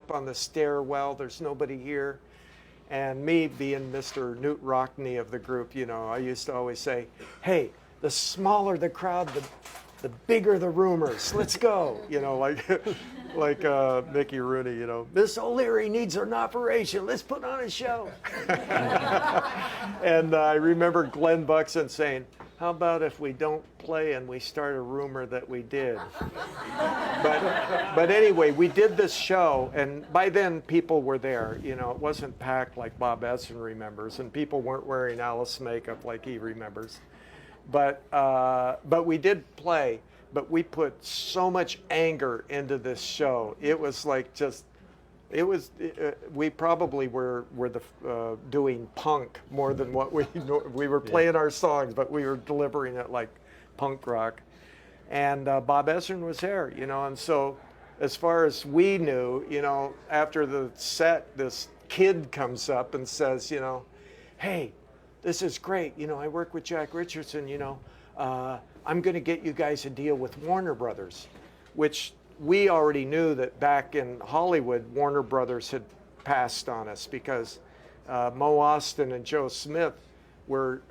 up on the stairwell. There's nobody here. And me being Mr. Newt Rockney of the group, you know, I used to always say, hey, the smaller the crowd, the bigger the rumors. Let's go. You know, like Mickey Rooney, you know, Miss O'Leary needs an operation. Let's put on a show. And I remember Glenn Buxton saying, how about if we don't play and we start a rumor that we did? But anyway, we did this show, and by then people were there. You know, it wasn't packed like Bob Ezrin remembers, and people weren't wearing Alice makeup like he remembers. But we did play, but we put so much anger into this show. It was like just, we probably were doing punk more than what we were playing our songs, but we were delivering it like punk rock. And Bob Ezrin was there, you know, and so as far as we knew, you know, after the set, this kid comes up and says, you know, hey, this is great. You know, I work with Jack Richardson, you know, I'm going to get you guys a deal with Warner Brothers, which we already knew that back in Hollywood, Warner Brothers had passed on us because Mo Austin and Joe Smith were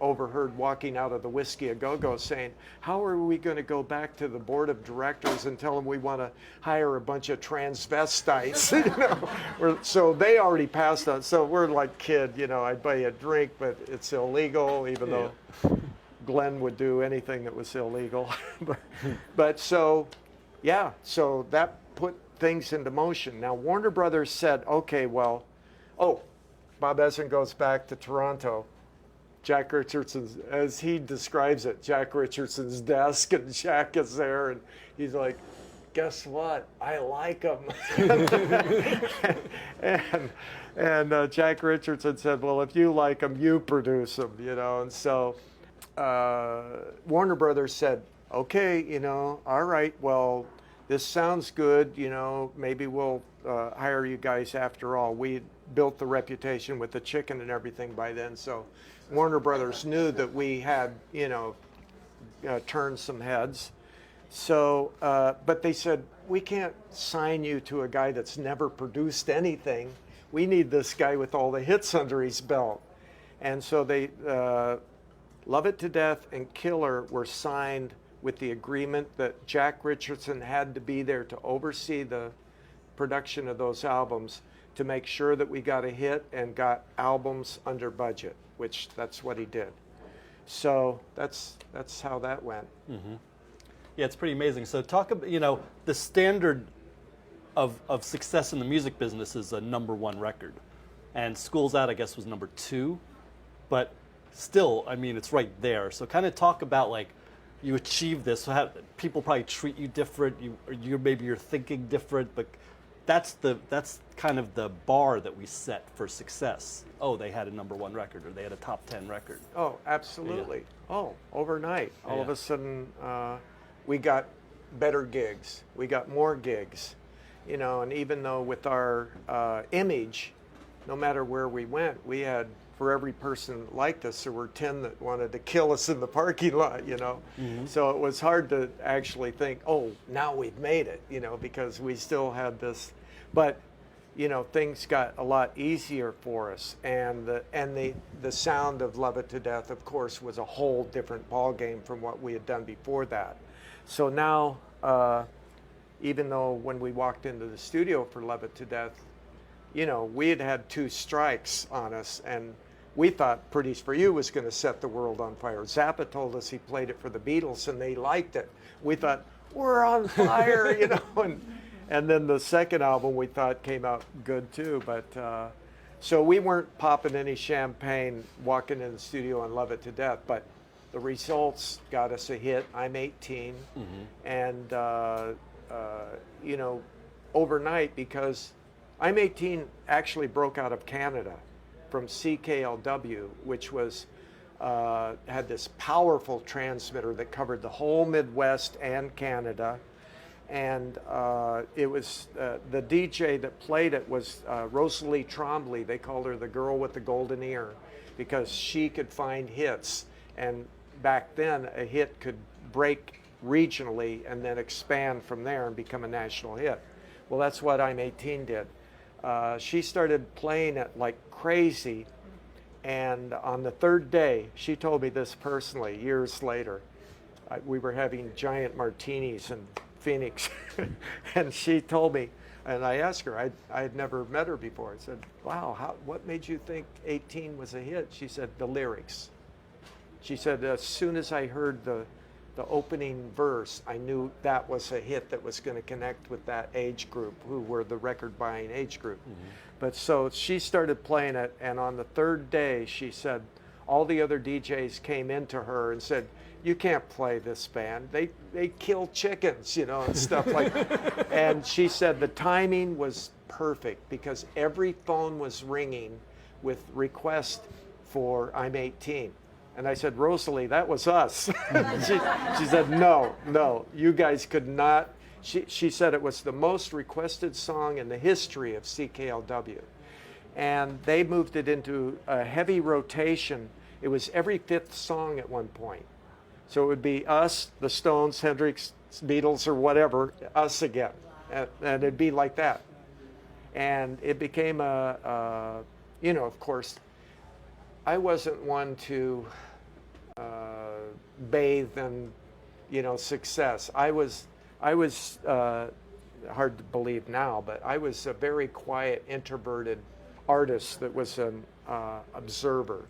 overheard walking out of the Whiskey A Go-Go saying, how are we going to go back to the board of directors and tell them we want to hire a bunch of transvestites? You know, so they already passed on. So we're like, kid, you know, I'd buy you a drink, but it's illegal, even though Glenn would do anything that was illegal. but so, yeah, so that put things into motion. Now, Warner Brothers said, okay, well, Bob Ezrin goes back to Toronto. Jack Richardson's, as he describes it, Jack Richardson's desk, and Jack is there, and he's like, guess what? I like him. and Jack Richardson said, well, if you like him, you produce him, you know. And so Warner Brothers said, okay, you know, all right, well, this sounds good, you know, maybe we'll hire you guys after all. We built the reputation with the chicken and everything by then, so Warner Brothers knew that we had, you know, turned some heads. So, but they said, we can't sign you to a guy that's never produced anything. We need this guy with all the hits under his belt. And so they, Love It to Death and Killer were signed with the agreement that Jack Richardson had to be there to oversee the production of those albums to make sure that we got a hit and got albums under budget, which that's what he did. So that's how that went. Mm-hmm. Yeah, it's pretty amazing. So talk about, you know, the standard of success in the music business is a #1 record. And Schools Out, I guess, was #2. But still, I mean, it's right there. So kind of talk about, like, you achieve this. So how, people probably treat you different. Maybe you're thinking different, but that's kind of the bar that we set for success. Oh, they had a #1 record, or they had a top 10 record. Oh, absolutely. Yeah. Oh, overnight, all of a sudden, we got better gigs. We got more gigs, you know. And even though with our image, no matter where we went, we had, for every person that liked us, there were 10 that wanted to kill us in the parking lot, you know. Mm-hmm. So it was hard to actually think, oh, now we've made it, you know, because we still had this. But, you know, things got a lot easier for us. And the sound of Love It to Death, of course, was a whole different ballgame from what we had done before that. So now, even though when we walked into the studio for Love It to Death, you know, we had 2 strikes on us, and we thought Pretty's for You was going to set the world on fire. Zappa told us he played it for the Beatles and they liked it. We thought, we're on fire, you know. And then the second album we thought came out good too. But so we weren't popping any champagne walking in the studio on Love It to Death, but the results got us a hit, I'm 18. Mm-hmm. And, you know, overnight, because I'm 18 actually broke out of Canada from CKLW, which was had this powerful transmitter that covered the whole Midwest and Canada. And it was the DJ that played it was Rosalie Trombley. They called her the girl with the golden ear because she could find hits. And back then, a hit could break regionally and then expand from there and become a national hit. Well, that's what I'm 18 did. She started playing it like crazy, and on the third day, she told me this personally years later. We were having giant martinis in Phoenix, and she told me, and I asked her, I had never met her before. I said, wow, what made you think 18 was a hit? She said, the lyrics. She said, as soon as I heard the opening verse, I knew that was a hit that was going to connect with that age group, who were the record buying age group. Mm-hmm. But so she started playing it, and on the third day, she said, all the other DJs came into her and said, you can't play this band. They kill chickens, you know, and stuff like that. And she said the timing was perfect because every phone was ringing with request for I'm 18. And I said, Rosalie, that was us. she said, no, you guys could not. She said it was the most requested song in the history of CKLW. And they moved it into a heavy rotation. It was every fifth song at one point. So it would be us, the Stones, Hendrix, Beatles, or whatever, us again. And it'd be like that. And it became you know, of course, I wasn't one to bathe in, you know, success. I was hard to believe now, but I was a very quiet, introverted artist that was an observer.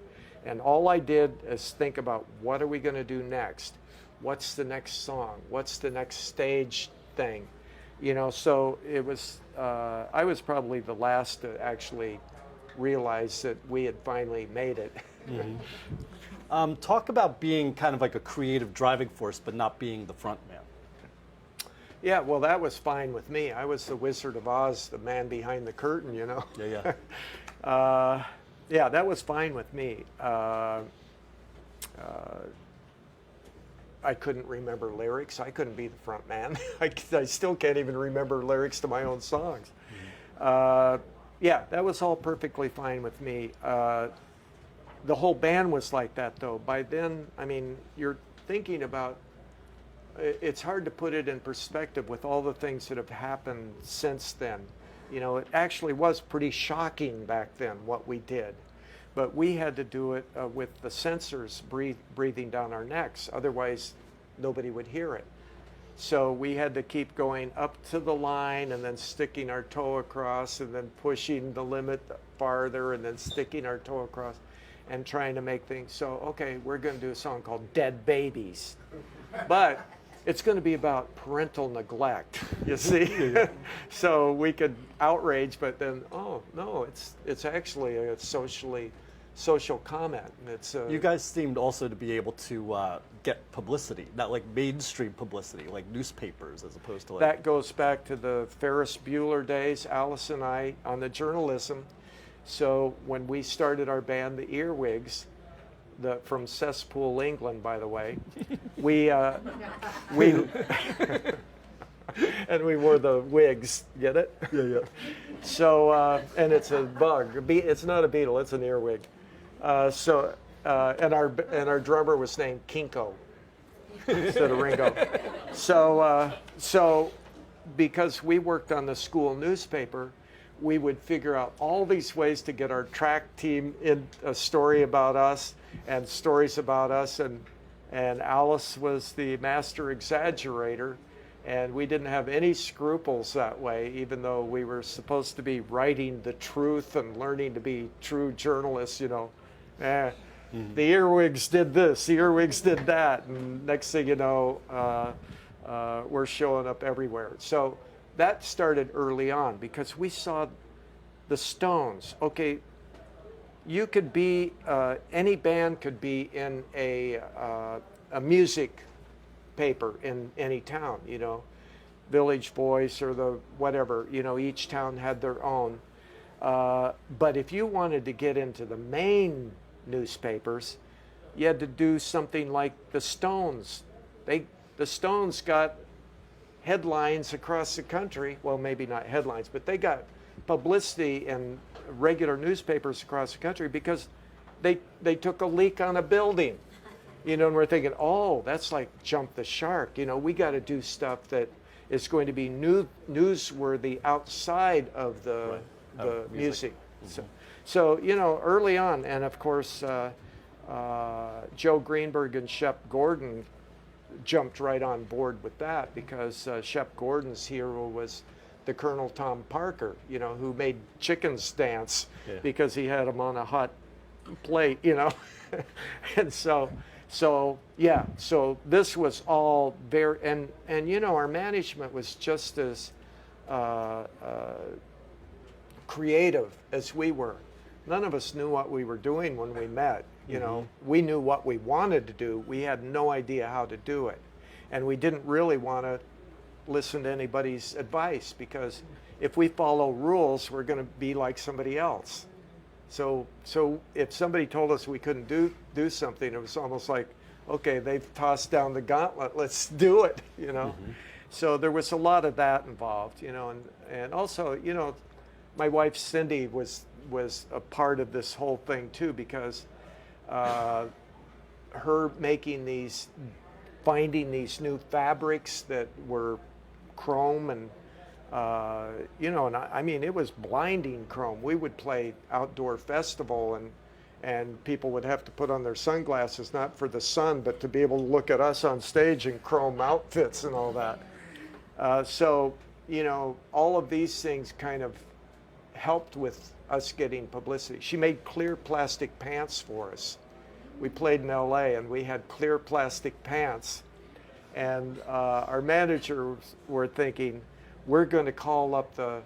And all I did is think about, what are we going to do next? What's the next song? What's the next stage thing? You know, so it was, I was probably the last to actually realize that we had finally made it. Mm-hmm. Talk about being kind of like a creative driving force, but not being the front man. Yeah, well, that was fine with me. I was the Wizard of Oz, the man behind the curtain, you know. Yeah. Yeah, that was fine with me. I couldn't remember lyrics. I couldn't be the front man. I still can't even remember lyrics to my own songs. Yeah, that was all perfectly fine with me. The whole band was like that, though. By then, I mean, you're thinking about, it's hard to put it in perspective with all the things that have happened since then. You know, it actually was pretty shocking back then what we did. But we had to do it with the sensors breathing down our necks. Otherwise, nobody would hear it. So we had to keep going up to the line and then sticking our toe across and then pushing the limit farther and then sticking our toe across and trying to make things. So, okay, we're going to do a song called Dead Babies. But it's going to be about parental neglect, you see? So we could outrage, but then, oh, no, it's actually a social comment. It's you guys seemed also to be able to get publicity, not like mainstream publicity, like newspapers as opposed to like... That goes back to the Ferris Bueller days, Alice and I, on the journalism. So when we started our band, the Earwigs, from Cesspool, England, by the way, we and we wore the wigs. Get it? Yeah. So and it's a bug. It's not a beetle. It's an earwig. And our drummer was named Kinko instead of Ringo. So because we worked on the school newspaper, we would figure out all these ways to get our track team in a story about us and stories about us. And Alice was the master exaggerator. And we didn't have any scruples that way, even though we were supposed to be writing the truth and learning to be true journalists, you know. The Earwigs did this, the Earwigs did that. And next thing you know, we're showing up everywhere. So that started early on because we saw the Stones. Okay, you could be, any band could be in a music paper in any town, you know, Village Voice or the whatever, you know, each town had their own. But if you wanted to get into the main newspapers, you had to do something like the Stones. The Stones got headlines across the country. Well, maybe not headlines, but they got publicity in regular newspapers across the country because they took a leak on a building. You know, and we're thinking, oh, that's like jump the shark. You know, we got to do stuff that is going to be newsworthy outside of the music. So, you know, early on, and of course, Joe Greenberg and Shep Gordon jumped right on board with that, because Shep Gordon's hero was the Colonel Tom Parker, you know, who made chickens dance because he had them on a hot plate, you know. And so this was all very, and you know, our management was just as creative as we were. None of us knew what we were doing when we met. You know, we knew what we wanted to do. We had no idea how to do it. And we didn't really want to listen to anybody's advice, because if we follow rules, we're going to be like somebody else. So if somebody told us we couldn't do something, it was almost like, okay, they've tossed down the gauntlet, let's do it, you know. So there was a lot of that involved, you know, and also, you know, my wife Cindy was a part of this whole thing too, because her finding these new fabrics that were chrome, and you know, and I mean, it was blinding chrome. We would play outdoor festival, and people would have to put on their sunglasses, not for the sun, but to be able to look at us on stage in chrome outfits and all that. So, you know, all of these things kind of helped with us getting publicity. She made clear plastic pants for us. We played in LA and we had clear plastic pants, and our managers were thinking, we're going to call up the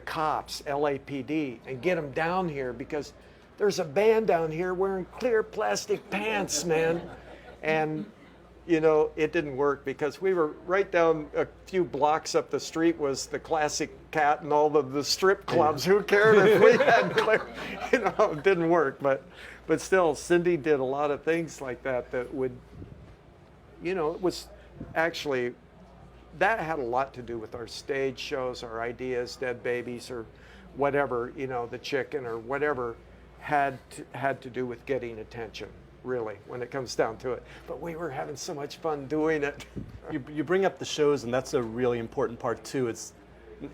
cops, LAPD, and get them down here, because there's a band down here wearing clear plastic pants, man. And you know, it didn't work, because we were right down a few blocks up the street was the Classic Cat and all of the strip clubs. Who cared if we had clear, you know, it didn't work. But still, Cindy did a lot of things like that would, you know, it was actually, that had a lot to do with our stage shows, our ideas, Dead Babies or whatever, you know, the Chicken or whatever had to do with getting attention, really, when it comes down to it. But we were having so much fun doing it. You bring up the shows, and that's a really important part too. It's,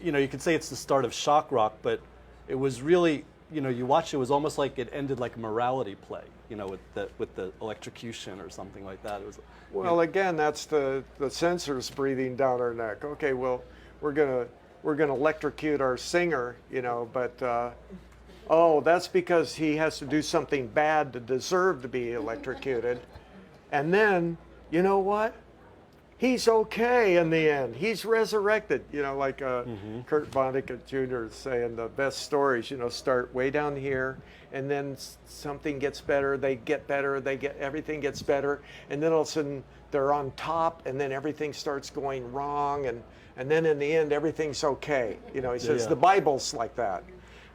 you know, you could say it's the start of shock rock, but it was really, you know, you watch it was almost like it ended like a morality play, you know, with the electrocution or something like that. It was. Well, again, that's the censors breathing down our neck. Okay, well, we're gonna electrocute our singer, you know, but oh, that's because he has to do something bad to deserve to be electrocuted. And then, you know what? He's okay in the end. He's resurrected. You know, like Kurt Vonnegut Jr. is saying, the best stories, you know, start way down here, and then something gets better, they get better, everything gets better, and then all of a sudden they're on top, and then everything starts going wrong, and then in the end everything's okay. You know, he says the Bible's like that.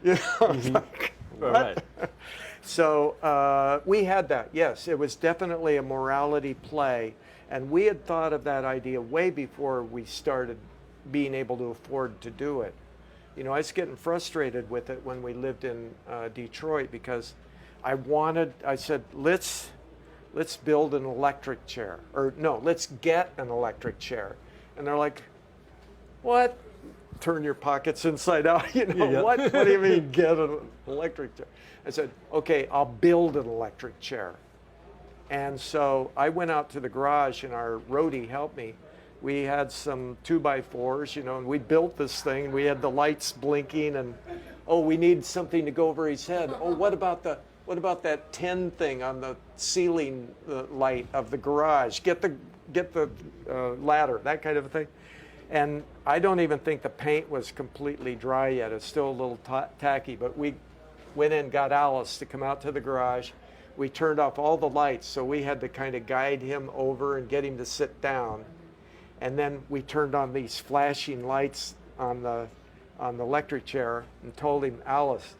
You know, like, right. So we had that. Yes, it was definitely a morality play, and we had thought of that idea way before we started being able to afford to do it. You know, I was getting frustrated with it when we lived in Detroit, because I said, let's build an electric chair, or no, let's get an electric chair. And they're like, what? Turn your pockets inside out, you know, what do you mean get an electric chair? I said, okay, I'll build an electric chair. And so I went out to the garage, and our roadie helped me. We had some 2x4s, you know, and we built this thing. We had the lights blinking, and oh, we need something to go over his head. Oh, what about that 10 thing on the ceiling light of the garage? Get the ladder, that kind of a thing. And I don't even think the paint was completely dry yet. It's still a little tacky, but we went in, got Alice to come out to the garage. We turned off all the lights, so we had to kind of guide him over and get him to sit down. And then we turned on these flashing lights on the electric chair and told him, Alice,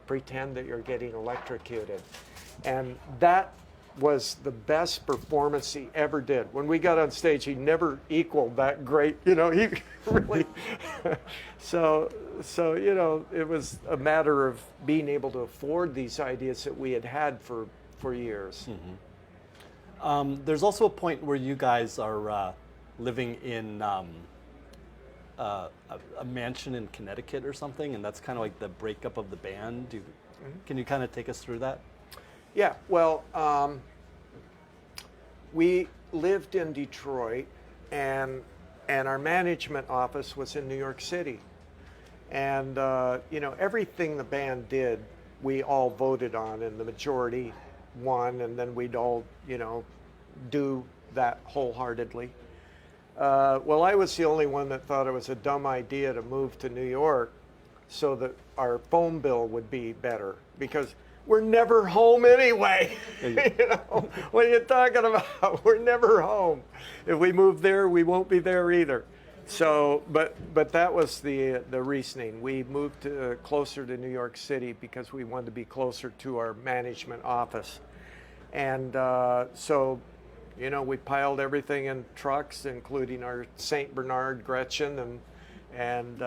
pretend that you're getting electrocuted. And that was the best performance he ever did. When we got on stage, he never equaled that great, you know, he really, so, you know, it was a matter of being able to afford these ideas that we had had for years. There's also a point where you guys are living in a mansion in Connecticut or something, and that's kind of like the breakup of the band. Can you kind of take us through that? Yeah, well, we lived in Detroit, and our management office was in New York City. And, everything the band did, we all voted on, and the majority won, and then we'd all, do that wholeheartedly. Well, I was the only one that thought it was a dumb idea to move to New York so that our phone bill would be better, because we're never home anyway. What are you talking about? We're never home. If we move there, we won't be there either. So, but that was the reasoning. We moved closer to New York City because we wanted to be closer to our management office. And so, we piled everything in trucks, including our St. Bernard Gretchen, and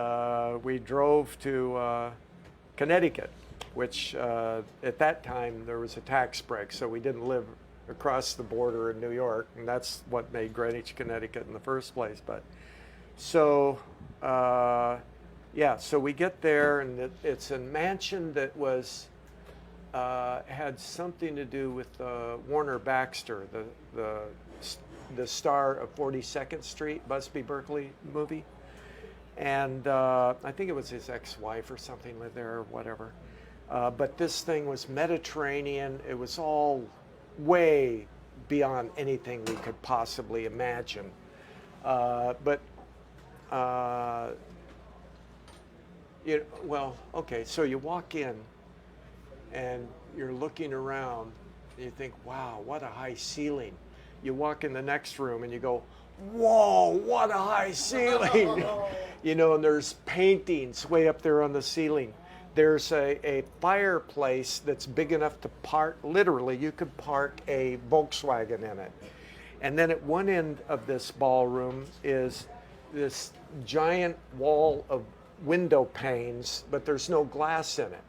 we drove to Connecticut, which at that time there was a tax break, so we didn't live across the border in New York, and that's what made Greenwich, Connecticut in the first place. But so so we get there, and it's a mansion that was had something to do with Warner Baxter, the star of 42nd Street, Busby Berkeley movie. And I think it was his ex-wife or something lived there or whatever. But this thing was Mediterranean. It was all way beyond anything we could possibly imagine. So you walk in and you're looking around and you think, wow, what a high ceiling. You walk in the next room and you go, whoa, what a high ceiling. And there's paintings way up there on the ceiling. There's a fireplace that's big enough to park, literally, you could park a Volkswagen in it. And then at one end of this ballroom is this giant wall of window panes, but there's no glass in it.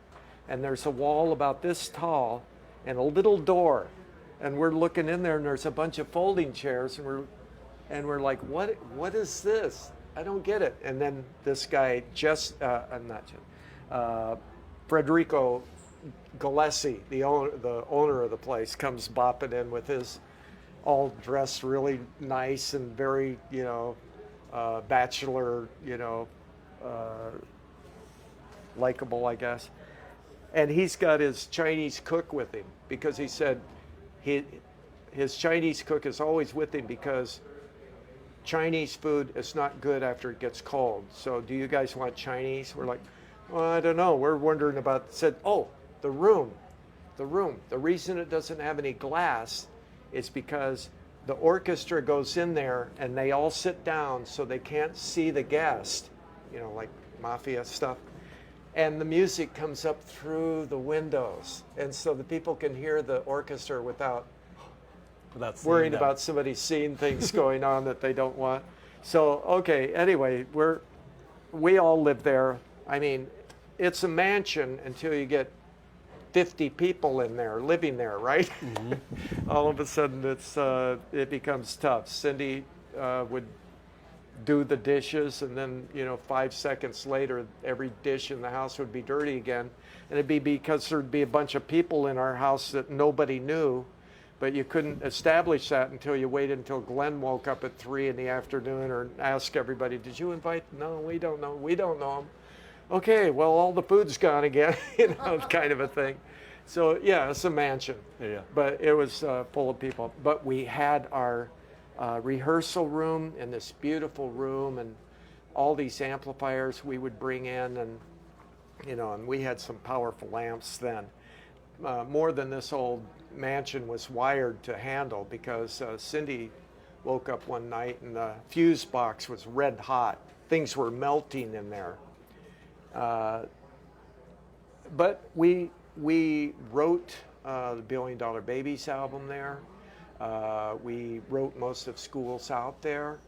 And there's a wall about this tall and a little door. And we're looking in there, and there's a bunch of folding chairs, and we're like, what is this? I don't get it. And then this guy, Federico Gillespie, the owner of the place, comes bopping in with his all dressed really nice and very, bachelor, likable, I guess. And he's got his Chinese cook with him, because he said his Chinese cook is always with him because Chinese food is not good after it gets cold. So do you guys want Chinese? We're like, well, I don't know. We're wondering about, the room. The reason it doesn't have any glass is because the orchestra goes in there and they all sit down so they can't see the guest, like mafia stuff. And the music comes up through the windows. And so the people can hear the orchestra without worrying about somebody seeing things going on that they don't want. So, okay, anyway, we all live there. I mean, it's a mansion until you get 50 people in there, living there, right? Mm-hmm. All of a sudden, it becomes tough. Cindy would do the dishes, and then 5 seconds later, every dish in the house would be dirty again. And it'd be because there'd be a bunch of people in our house that nobody knew, but you couldn't establish that until you waited until Glenn woke up at 3 in the afternoon or ask everybody, did you invite? No, we don't know. We don't know them. Okay, well, all the food's gone again, kind of a thing. So, yeah, it's a mansion. Yeah. But it was full of people. But we had our rehearsal room in this beautiful room, and all these amplifiers we would bring in, and and we had some powerful amps then, more than this old mansion was wired to handle, because Cindy woke up one night and the fuse box was red hot. Things were melting in there. But we wrote the $1 Billion Babies album there. We wrote most of Schools Out there,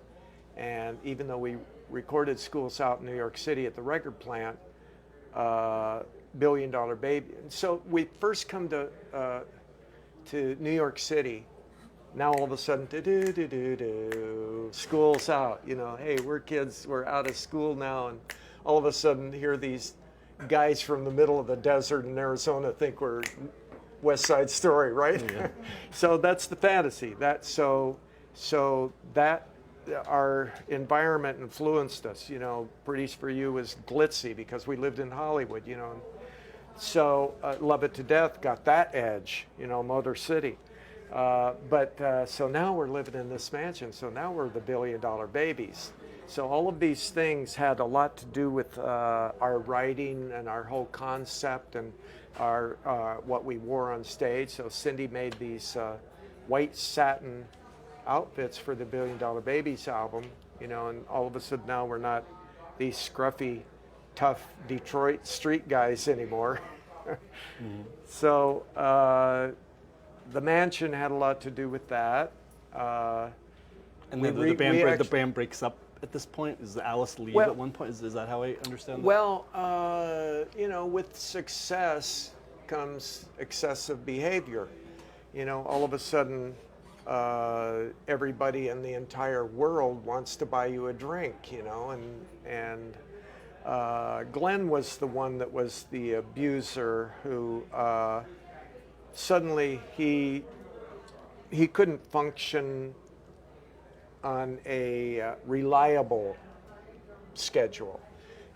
and even though we recorded Schools Out in New York City at the record plant, $1 Billion Baby. So we first come to New York City Now all of a sudden, do, school's out. You know, hey, we're kids, we're out of school now, and all of a sudden, here these guys from the middle of the desert in Arizona think we're West Side Story, right? Yeah. So that's the fantasy. So that our environment influenced us. You know, British for You was glitzy because we lived in Hollywood. You know, so Love It to Death got that edge. You know, Motor City. So now we're living in this mansion. So now we're the $1 billion babies. So all of these things had a lot to do with our writing and our whole concept and our what we wore on stage. So Cindy made these white satin outfits for the $1 Billion Babies album, you know, and all of a sudden now we're not these scruffy, tough Detroit street guys anymore. Mm-hmm. So the mansion had a lot to do with that. And then the band breaks up at this point? Does Alice leave at one point? Is that how I understand that? Well, you know, with success comes excessive behavior. You know, all of a sudden, everybody in the entire world wants to buy you a drink, you know, and Glenn was the one that was the abuser who suddenly he couldn't function on a reliable schedule.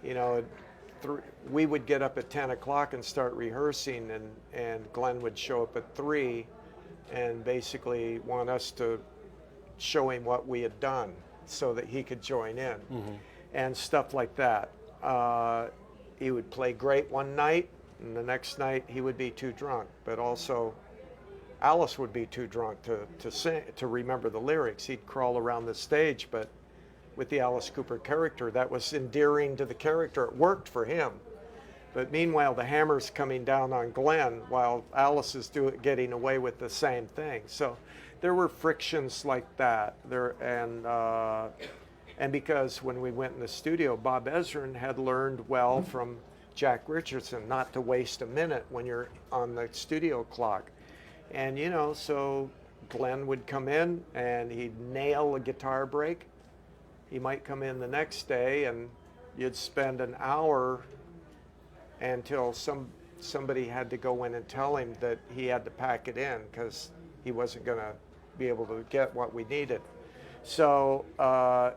You know, we would get up at 10 o'clock and start rehearsing, and Glenn would show up at 3 and basically want us to show him what we had done so that he could join in, mm-hmm. and stuff like that. He would play great one night, and the next night he would be too drunk, but also Alice would be too drunk to sing, to remember the lyrics. He'd crawl around the stage, but with the Alice Cooper character, that was endearing to the character. It worked for him. But meanwhile, the hammer's coming down on Glenn while Alice is getting away with the same thing. So there were frictions like that. And because when we went in the studio, Bob Ezrin had learned well from Jack Richardson not to waste a minute when you're on the studio clock. And, you know, so Glenn would come in and he'd nail a guitar break. He might come in the next day and you'd spend an hour until somebody had to go in and tell him that he had to pack it in because he wasn't going to be able to get what we needed. So,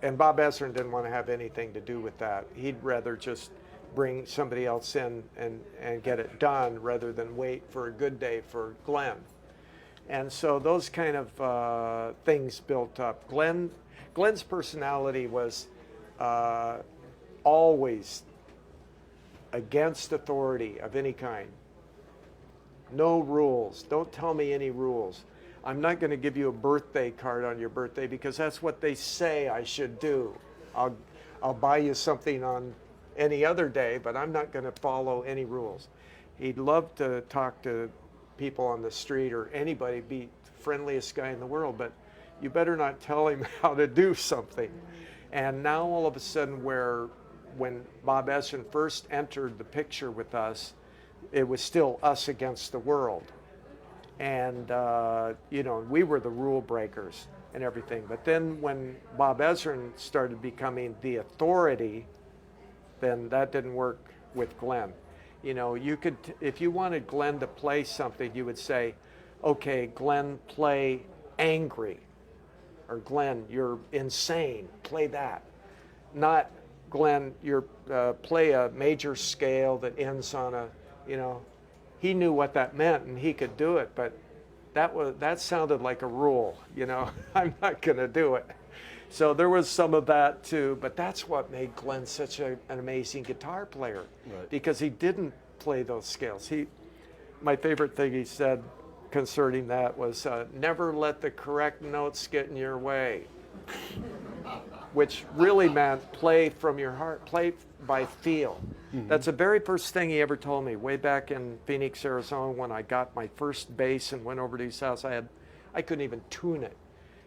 and Bob Ezrin didn't want to have anything to do with that. He'd rather just bring somebody else in and get it done rather than wait for a good day for Glenn. And so those kind of things built up. Glenn's personality was always against authority of any kind. No rules. Don't tell me any rules. I'm not going to give you a birthday card on your birthday because that's what they say I should do. I'll buy you something on any other day, but I'm not going to follow any rules. He'd love to talk to people on the street or anybody, be the friendliest guy in the world, but you better not tell him how to do something. And now all of a sudden when Bob Ezrin first entered the picture with us, it was still us against the world. And, you know, we were the rule breakers and everything. But then when Bob Ezrin started becoming the authority, then that didn't work with Glenn. You know, you could, if you wanted Glenn to play something, you would say, okay, Glenn, play angry. Or Glenn, you're insane, play that. Not, Glenn, you're play a major scale that ends on a, you know, he knew what that meant and he could do it, but that sounded like a rule, you know. I'm not going to do it. So there was some of that too, but that's what made Glenn such an amazing guitar player, right, because he didn't play those scales. My favorite thing he said concerning that was, never let the correct notes get in your way, which really meant play from your heart, play by feel. Mm-hmm. That's the very first thing he ever told me way back in Phoenix, Arizona, when I got my first bass and went over to his house. I couldn't even tune it.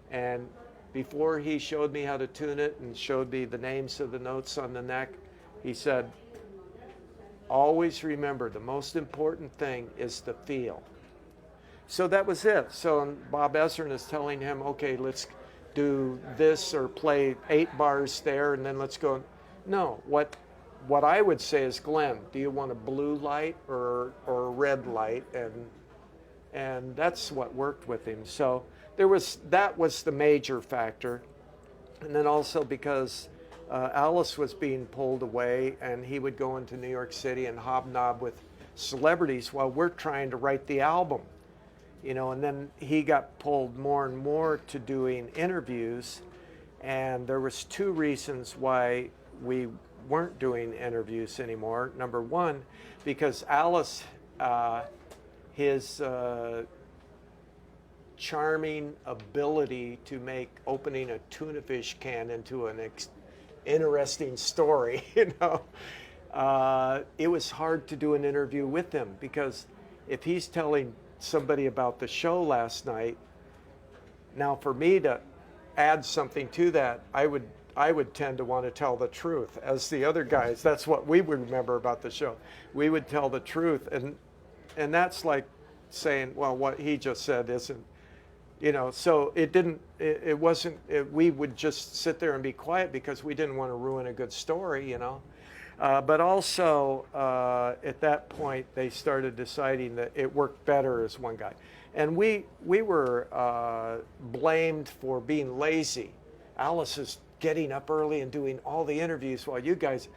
And before he showed me how to tune it and showed me the names of the notes on the neck, he said, always remember the most important thing is the feel. So that was it. So Bob Ezrin is telling him, okay, let's do this or play 8 bars there, and then let's go. No, what I would say is, Glenn, do you want a blue light or a red light? And that's what worked with him. So that was the major factor. And then also because Alice was being pulled away, and he would go into New York City and hobnob with celebrities while we're trying to write the album. And then he got pulled more and more to doing interviews, and there was 2 reasons why we weren't doing interviews anymore. Number one, because Alice, his charming ability to make opening a tuna fish can into an interesting story, it was hard to do an interview with him, because if he's telling somebody about the show last night, now for me to add something to that, I would tend to want to tell the truth. As the other guys, that's what we would remember about the show. We would tell the truth, and that's like saying, well, what he just said isn't, so it wasn't, we would just sit there and be quiet because we didn't want to ruin a good story, But also, at that point, they started deciding that it worked better as one guy. And we were blamed for being lazy. Alice is getting up early and doing all the interviews while you guys,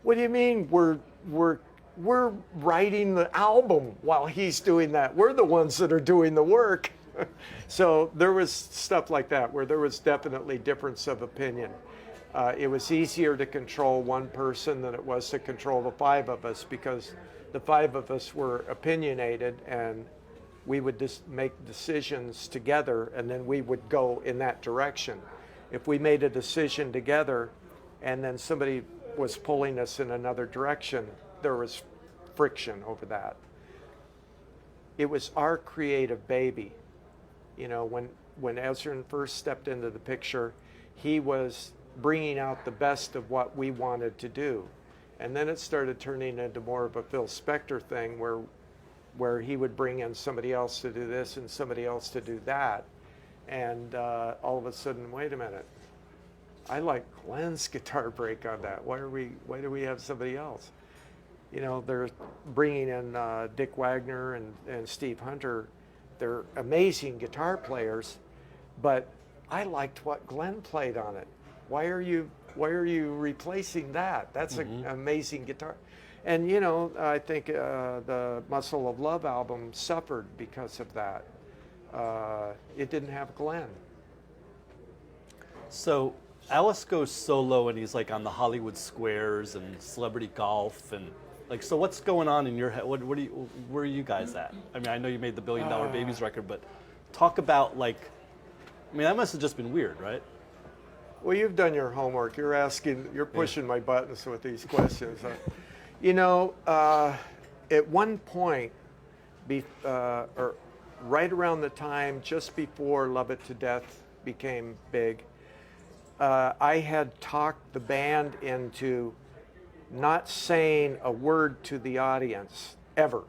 what do you mean we're writing the album while he's doing that? We're the ones that are doing the work. So there was stuff like that where there was definitely difference of opinion. It was easier to control one person than it was to control the 5 of us, because the 5 of us were opinionated, and we would just make decisions together, and then we would go in that direction. If we made a decision together and then somebody was pulling us in another direction, there was friction over that. It was our creative baby. When Ezrin first stepped into the picture, he was bringing out the best of what we wanted to do. And then it started turning into more of a Phil Spector thing, where he would bring in somebody else to do this and somebody else to do that. And all of a sudden, wait a minute, I like Glenn's guitar break on that. Why do we have somebody else? They're bringing in Dick Wagner and Steve Hunter. They're amazing guitar players, but I liked what Glenn played on it. Why are you replacing that? That's an amazing guitar. And I think the Muscle of Love album suffered because of that. It didn't have Glenn. So Alice goes solo, and he's like on the Hollywood Squares and Celebrity Golf, and like, so what's going on in your head? Where are you guys at? I mean, I know you made the $1 Billion Babies record, but talk about that must have just been weird, right? Well, you've done your homework. You're pushing my buttons with these questions. At one point, or right around the time just before Love It to Death became big, I had talked the band into not saying a word to the audience ever.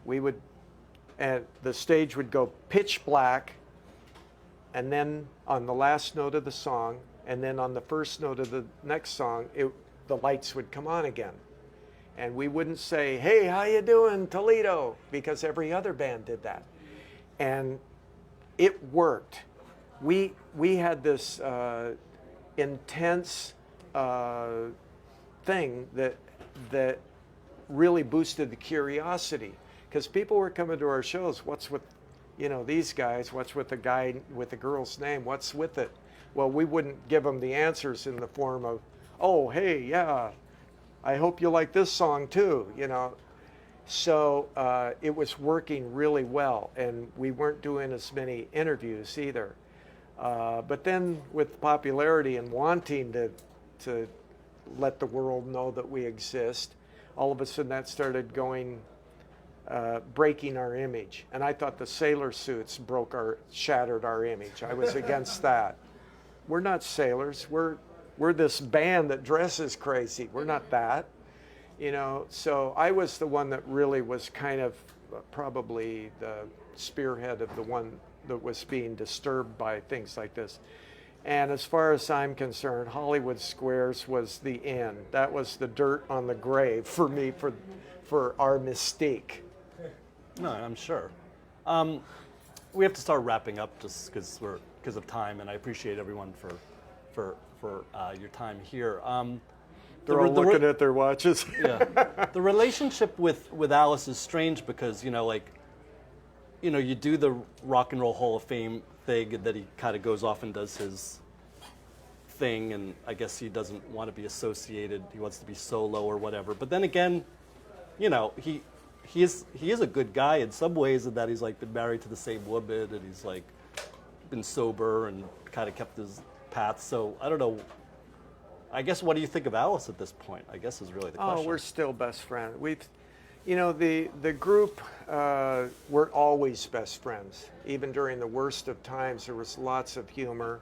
And the stage would go pitch black, and then on the last note of the song, and then on the first note of the next song, the lights would come on again. And we wouldn't say, "Hey, how you doing, Toledo?" because every other band did that. And it worked. We had this intense thing that really boosted the curiosity, because people were coming to our shows. What's with these guys? What's with the guy with the girl's name? What's with it? Well, we wouldn't give them the answers in the form of, "Oh, hey, yeah, I hope you like this song too," So it was working really well, and we weren't doing as many interviews either. But then with popularity and wanting to let the world know that we exist, all of a sudden that started breaking our image. And I thought the sailor suits shattered our image. I was against that. We're not sailors. We're this band that dresses crazy. We're not that. So I was the one that really was kind of probably the spearhead of the one that was being disturbed by things like this. And as far as I'm concerned, Hollywood Squares was the end. That was the dirt on the grave for me, for our mystique. No, I'm sure. We have to start wrapping up just because of time, and I appreciate everyone for your time here. They're all looking at their watches. Yeah. The relationship with Alice is strange because, you do the Rock and Roll Hall of Fame thing, and then he kind of goes off and does his thing, and I guess he doesn't want to be associated. He wants to be solo or whatever. But then again, he is a good guy in some ways, in that he's like been married to the same woman, and he's like been sober and kind of kept his path. So I don't know. I guess, what do you think of Alice at this point? I guess is really the question. Oh, we're still best friends. The group, we're always best friends. Even during the worst of times, there was lots of humor.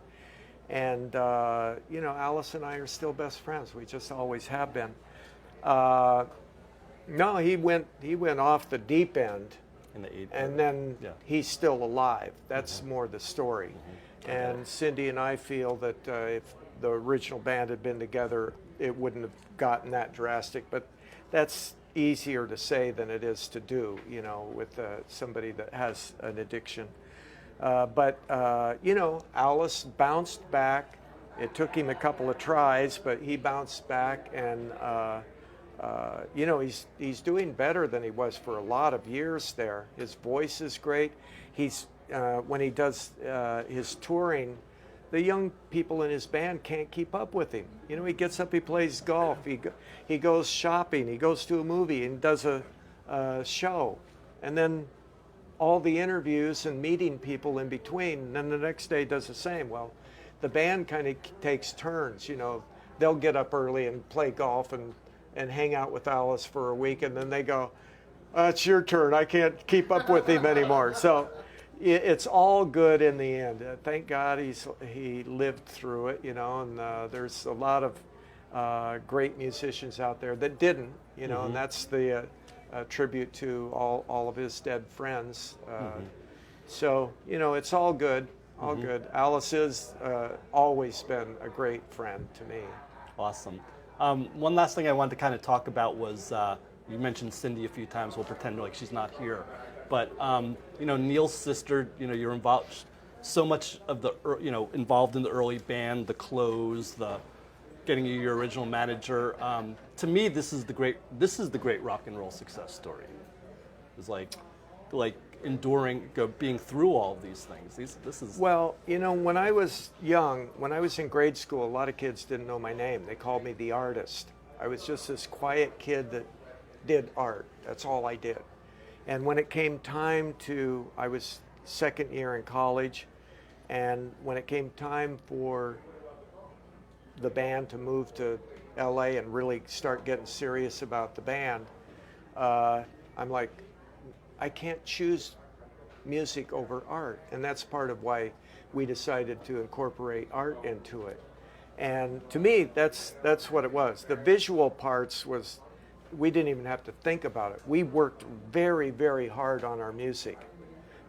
And, Alice and I are still best friends. We just always have been. No, he went off the deep end. In the 80s. And then he's still alive. That's more the story. And Cindy and I feel that if the original band had been together, it wouldn't have gotten that drastic. But that's easier to say than it is to do, with somebody that has an addiction. But Alice bounced back. It took him a couple of tries, but he bounced back, and he's doing better than he was for a lot of years there. His voice is great. He's when he does his touring, the young people in his band can't keep up with him. He gets up, he plays golf, he goes shopping, he goes to a movie and does a show, and then all the interviews and meeting people in between, and then the next day does the same. Well, the band kind of takes turns. They'll get up early and play golf and hang out with Alice for a week, and then they go, it's your turn, I can't keep up with him anymore. So it's all good in the end. Thank God he lived through it, and there's a lot of great musicians out there that didn't, and that's the tribute to all of his dead friends. So, it's all good, all good. Alice has always been a great friend to me. Awesome. One last thing I wanted to kind of talk about was, you mentioned Cindy a few times. We'll pretend like she's not here. But, Neil's sister, you're involved, so much of the, involved in the early band, the clothes, the getting you your original manager. To me, this is the great rock and roll success story. It's like enduring, being through all of these things. This is. Well, when I was young, when I was in grade school, a lot of kids didn't know my name. They called me the artist. I was just this quiet kid that did art. That's all I did. And when it came time I was second year in college, and when it came time for the band to move to LA and really start getting serious about the band, I'm like, I can't choose music over art. And that's part of why we decided to incorporate art into it. And to me, that's what it was. The visual parts was, we didn't even have to think about it. We worked very, very hard on our music.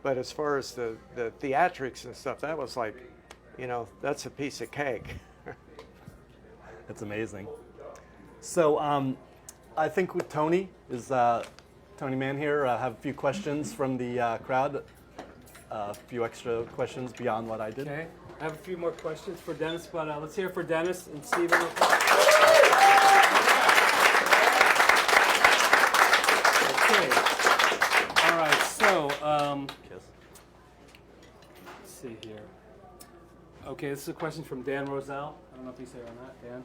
But as far as the theatrics and stuff, that was like, that's a piece of cake. That's amazing. So I think with Tony Mann here, I have a few questions from the crowd, a few extra questions beyond what I did. Okay, I have a few more questions for Dennis, but let's hear it for Dennis and Steven. Okay. All right, so let's see here. Okay, this is a question from Dan Roselle. I don't know if he's here or not, Dan.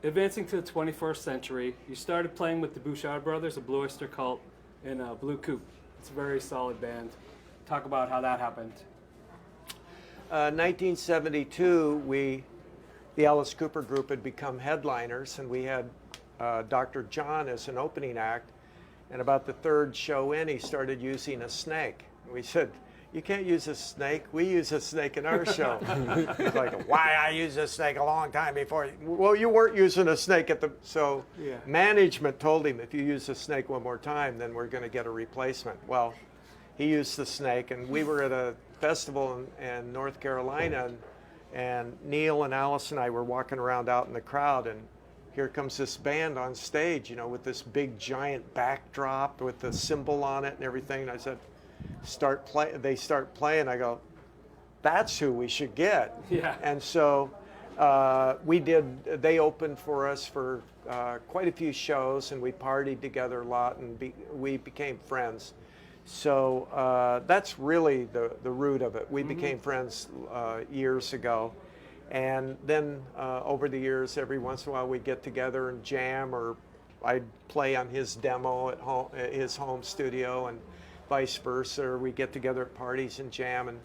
Advancing to the 21st century, you started playing with the Bouchard Brothers, a Blue Oyster Cult, in Blue Coupe. It's a very solid band. Talk about how that happened. 1972, the Alice Cooper Group had become headliners, and we had Dr. John as an opening act. And about the third show in, he started using a snake. We said, you can't use a snake. We use a snake in our show. He's like, why I used a snake a long time before. Well, you weren't using a snake at the, so Yeah. management told him, if you use a snake one more time, then we're going to get a replacement. Well, he used the snake, and we were at a festival in North Carolina, and Neil and Alice and I were walking around out in the crowd, and here comes this band on stage, you know, with this big giant backdrop with the symbol on it and everything. And I said, they start playing. I go, that's who we should get. Yeah. And so they opened for us for quite a few shows, and we partied together a lot, and we became friends. So that's really the root of it. We became friends years ago. And then over the years, every once in a while, we'd get together and jam, or I'd play on his demo at home, his home studio, and vice versa. Or we'd get together at parties and jam. And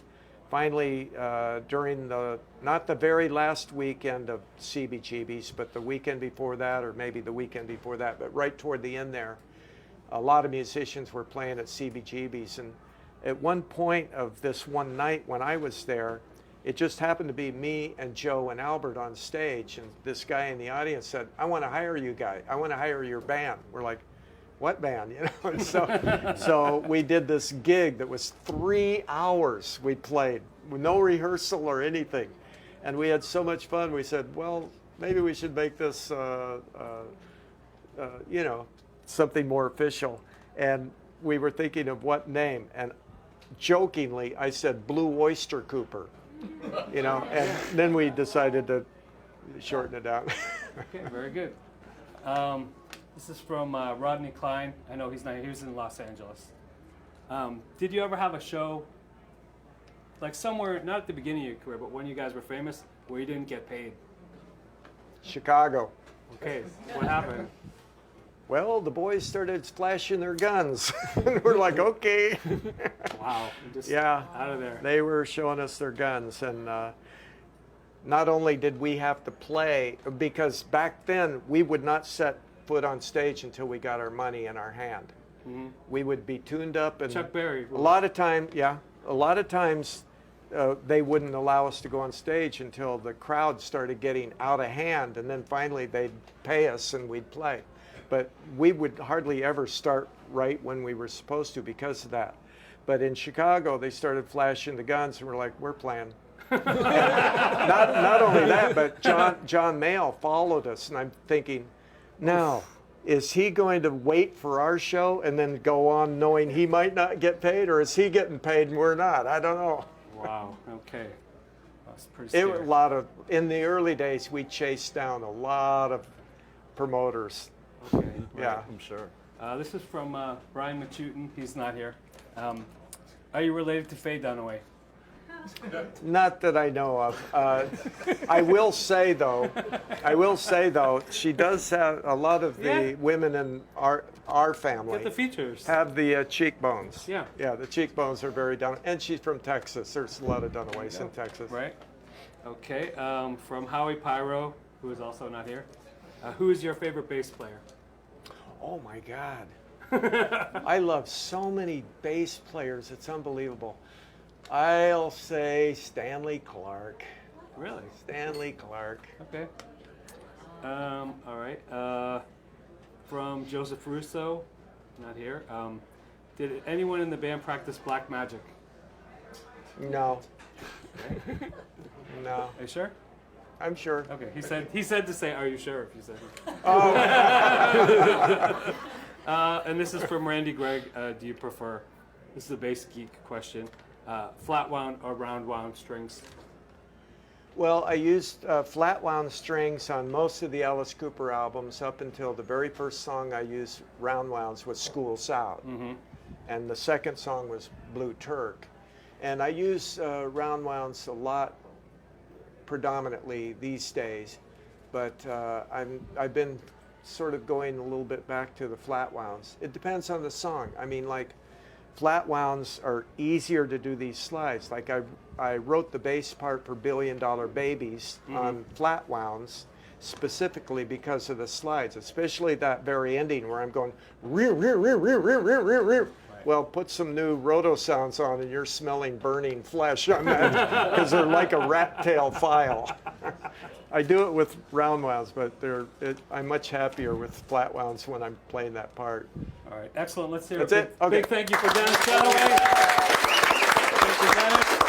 finally, during not the very last weekend of CBGB's, but the weekend before that, or maybe the weekend before that, but right toward the end there, a lot of musicians were playing at CBGB's. And at one point of this one night when I was there, it just happened to be me and Joe and Albert on stage, and this guy in the audience said, I want to hire you guys. I want to hire your band. We're like, what band? You know. And so we did this gig that was 3 hours we played, with no rehearsal or anything. And we had so much fun, we said, well, maybe we should make this, you know, something more official. And we were thinking of what name. And jokingly, I said Blue Oyster Cooper. You know, and then we decided to shorten it down. Okay, very good. This is from Rodney Klein. I know he's not here. He was in Los Angeles. Did you ever have a show, like somewhere, not at the beginning of your career, but when you guys were famous, where you didn't get paid? Chicago. Okay, what happened? Well, the boys started flashing their guns. And we're like, okay. Wow. Just Yeah. out of there. They were showing us their guns. And not only did we have to play, because back then we would not set foot on stage until we got our money in our hand. Mm-hmm. We would be tuned up. And Chuck Berry. a lot of times they wouldn't allow us to go on stage until the crowd started getting out of hand. And then finally they'd pay us and we'd play. But we would hardly ever start right when we were supposed to because of that. But in Chicago, they started flashing the guns, and we're like, we're playing. And not only that, but John Mayall followed us, and I'm thinking, now, is he going to wait for our show and then go on knowing he might not get paid, or is he getting paid and we're not? I don't know. Wow. Okay. That's pretty scary. In the early days, we chased down a lot of promoters. Okay. Yeah. I'm sure. This is from Brian Machutin. He's not here. Are you related to Faye Dunaway? Not that I know of. I will say though, she does have a lot of the women in our family. Get the features. Have the cheekbones. Yeah. Yeah, the cheekbones are very Dunaway. And she's from Texas. There's a lot of Dunaways in Texas. Right. Okay. From Howie Pyro, who is also not here. Who is your favorite bass player? Oh my God. I love so many bass players. It's unbelievable. I'll say Stanley Clark. Really? Stanley Clark. Okay. All right. From Joseph Russo, not here. Did anyone in the band practice black magic? No. No. Are you sure? I'm sure. Okay. He said to say, "Are you sure?" If you said. Oh. And this is from Randy Gregg. Do you prefer? This is a bass geek question. Flat wound or round wound strings? Well, I used flat wound strings on most of the Alice Cooper albums up until the very first song I used round wounds was School's Out. Mm-hmm. And the second song was Blue Turk. And I use round wounds a lot predominantly these days, but I've been sort of going a little bit back to the flat wounds. It depends on the song. I mean, like, flat wounds are easier to do these slides. Like I wrote the bass part for Billion Dollar Babies on flat wounds specifically because of the slides, especially that very ending where I'm going rear, rear, rear, rear, rear, rear, rear, rear. Right. Well, put some new roto sounds on and you're smelling burning flesh on that because they're like a rat tail file. I do it with round wounds, but I'm much happier with flat wounds when I'm playing that part. All right, excellent. Let's hear That's a it? Okay. big thank you for Dennis Dunaway. Thank you, Dennis.